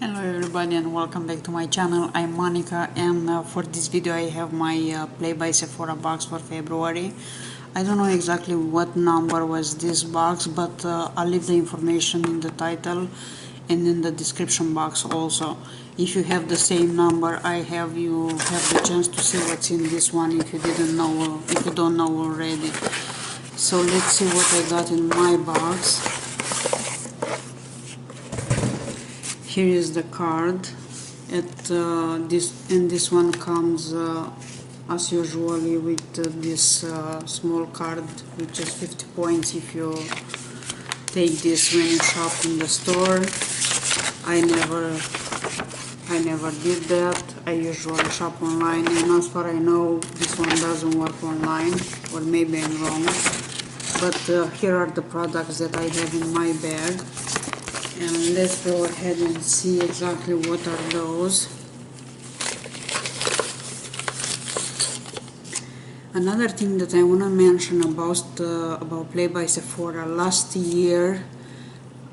Hello everybody and welcome back to my channel. I'm Monica, and for this video I have my Play by Sephora box for February. I don't know exactly what number was this box, but I'll leave the information in the title and in the description box also. If you have the same number I have, you have the chance to see what's in this one if you didn't know, if you don't know already. So let's see what I got in my box. Here is the card. This one comes as usually with this small card, which is 50 points if you take this when you shop in the store. I never did that. I usually shop online, and as far I know, this one doesn't work online, or maybe I'm wrong. But here are the products that I have in my bag. And let's go ahead and see exactly what are those. Another thing that I want to mention about Play by Sephora, last year,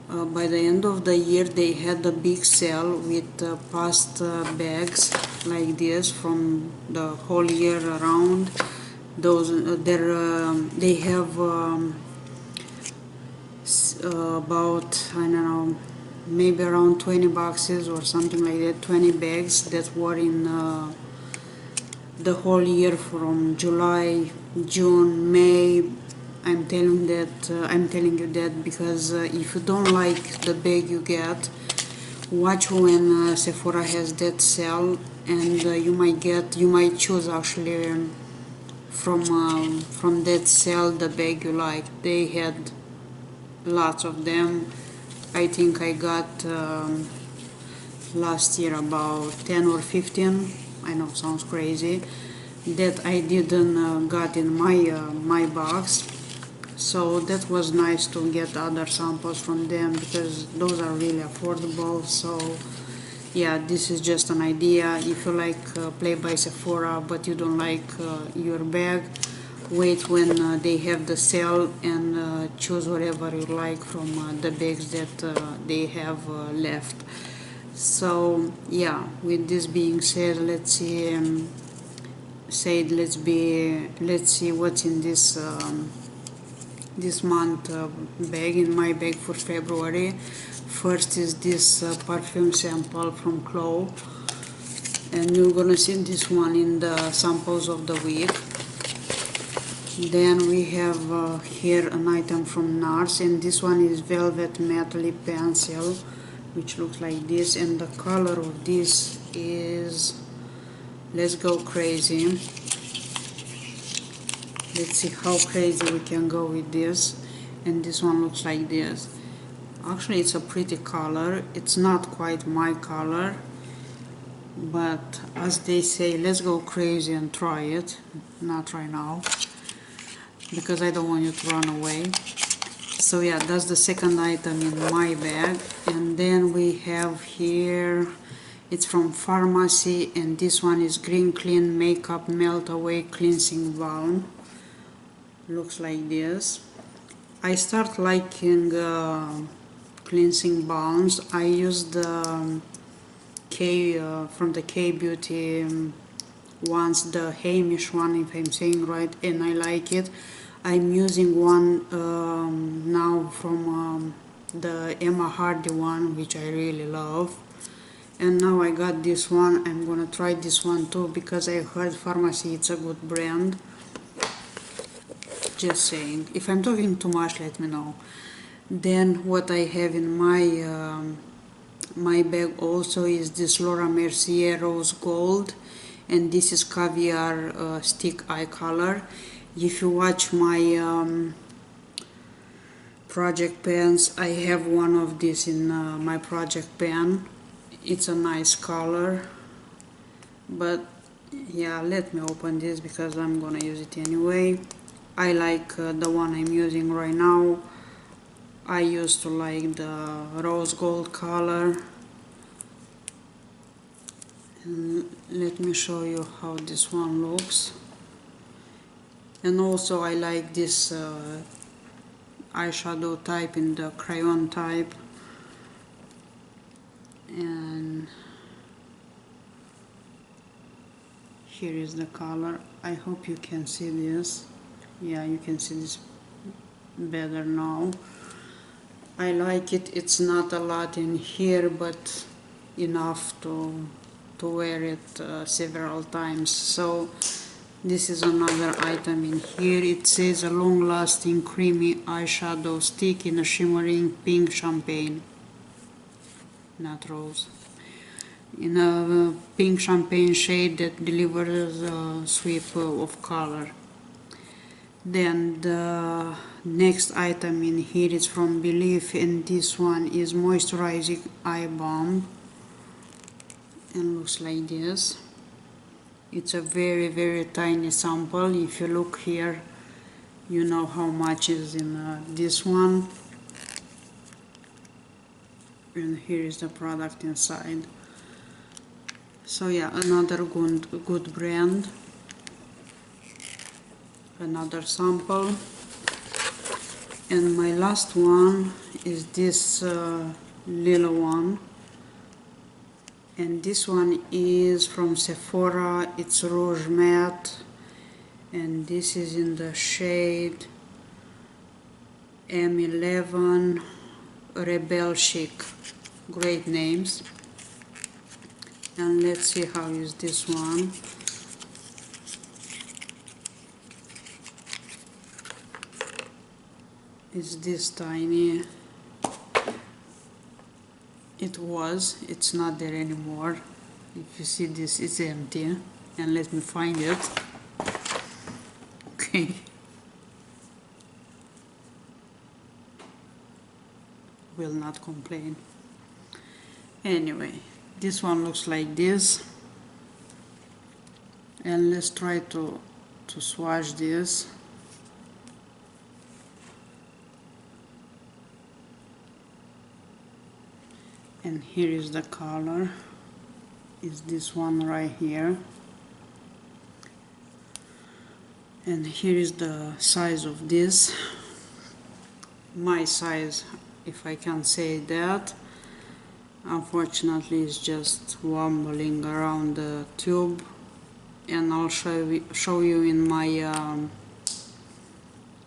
by the end of the year, they had a big sale with past bags like this from the whole year around. Those they have about, I don't know, maybe around 20 boxes or something like that, 20 bags that were in the whole year from July, June, May. I'm telling you that because if you don't like the bag you get, watch when Sephora has that sale, and you might choose actually from that sale the bag you like. They had lots of them. I think I got last year about 10 or 15. I know, sounds crazy, that I didn't got in my box. So that was nice to get other samples from them because those are really affordable. So yeah, this is just an idea. If you like Play by Sephora but you don't like your bag, wait when they have the sale and choose whatever you like from the bags that they have left. So yeah, with this being said, let's see let's see what's in this month bag, in my bag for February. First is this perfume sample from Chloe, and you're gonna see this one in the samples of the week. Then we have here an item from Nars, and this one is Velvet Matte Lip Pencil, which looks like this, and the color of this is Let's Go Crazy. Let's see how crazy we can go with this. And this one looks like this. Actually, it's a pretty color. It's not quite my color, but as they say, let's go crazy and try it. Not right now, because I don't want you to run away. So yeah, that's the second item in my bag. And then we have here, it's from Farmacy, and this one is Green Clean Makeup Melt Away Cleansing Balm. Looks like this. I start liking cleansing balms. I use the from the K Beauty ones, the Hamish one, if I'm saying right, and I like it. I'm using one now from the Emma Hardy one, which I really love. And now I got this one. I'm gonna try this one too because I heard Farmacy, it's a good brand. Just saying. If I'm talking too much, let me know. Then what I have in my bag also is this Laura Mercier Rose Gold, and this is Caviar stick eye color. If you watch my project pens, I have one of these in my project pen. It's a nice color, but yeah, let me open this because I'm gonna use it anyway. I like the one I'm using right now. I used to like the rose gold color. And let me show you how this one looks. And also I like this eyeshadow type in the crayon type. And here is the color. I hope you can see this. Yeah, you can see this better now. I like it. It's not a lot in here, but enough to wear it several times. So this is another item in here. It says a long-lasting creamy eyeshadow stick in a shimmering pink champagne, not rose, in a pink champagne shade that delivers a sweep of color. Then the next item in here is from Believe, and this one is Moisturizing Eye Balm, and looks like this. It's a very tiny sample. If you look here, you know how much is in this one. And here is the product inside. So yeah, another good brand. Another sample. And my last one is this little one. And this one is from Sephora. It's Rouge Matte, and this is in the shade M11 Rebel Chic. Great names. And let's see how is this one. It's this tiny. It's not there anymore. If you see this, it's empty. And let me find it. Okay. Will not complain. Anyway, this one looks like this. And let's try to swatch this. And here is the color. Is this one right here. And here is the size of this. My size, if I can say that. Unfortunately, it's just wobbling around the tube. And I'll show you in my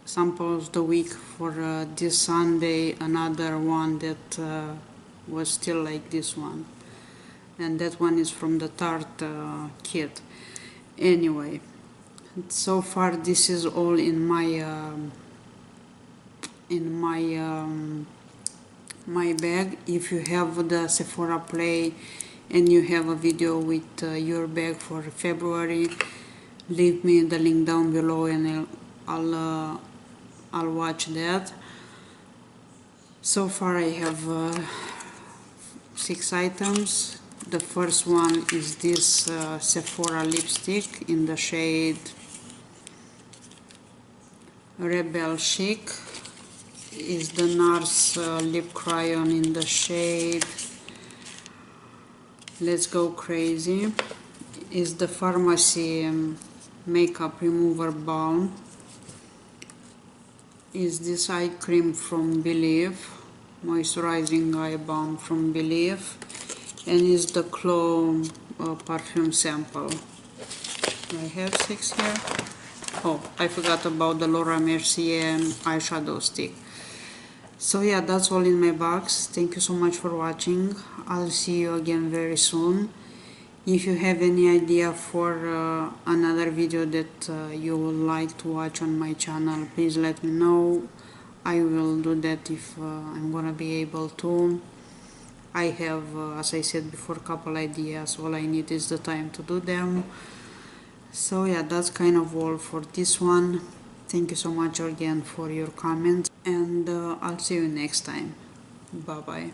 samples the week for this Sunday another one that was still like this one, and that one is from the Tarte kit. Anyway, so far this is all in my bag. If you have the Sephora Play and you have a video with your bag for February, leave me the link down below and I'll watch that. So far I have 6 items. The first one is this Sephora lipstick in the shade Rebel Chic. Is the Nars lip crayon in the shade Let's Go Crazy. Is the Farmacy makeup remover balm. Is this eye cream from Believe, moisturizing eye balm from Believe, and is the Clo perfume sample. I have 6 here. Oh, I forgot about the Laura Mercier eyeshadow stick. So yeah, that's all in my box. Thank you so much for watching. I'll see you again very soon. If you have any idea for another video that you would like to watch on my channel, please let me know. I will do that if I'm gonna be able to. I have, as I said before, a couple ideas. All I need is the time to do them. So yeah, that's kind of all for this one. Thank you so much again for your comments, and I'll see you next time. Bye bye.